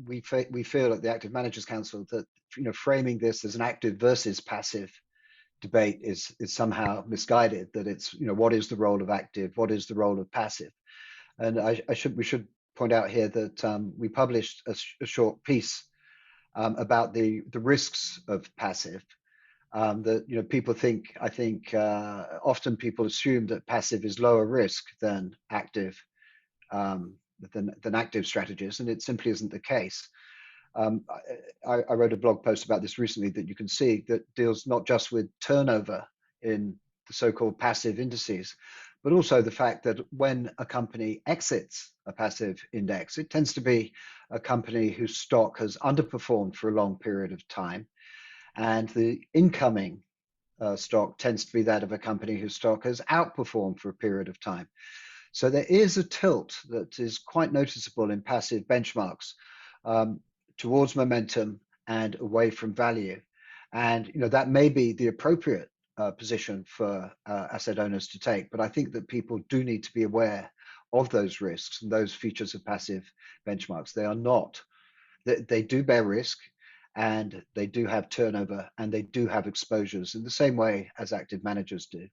we feel at the Active Managers Council that framing this as an active versus passive debate is somehow misguided. That it's what is the role of active, what is the role of passive, and we should point out here that we published a short piece about the risks of passive. That people think, I think often people assume that passive is lower risk than active active strategies, and it simply isn't the case. I wrote a blog post about this recently that you can see that deals not just with turnover in the so-called passive indices, but also the fact that when a company exits a passive index, it tends to be a company whose stock has underperformed for a long period of time, and the incoming stock tends to be that of a company whose stock has outperformed for a period of time. So there is a tilt that is quite noticeable in passive benchmarks towards momentum and away from value. And that may be the appropriate position for asset owners to take. But I think that people do need to be aware of those risks and those features of passive benchmarks. They are not, they do bear risk, and they do have turnover, and they do have exposures in the same way as active managers do.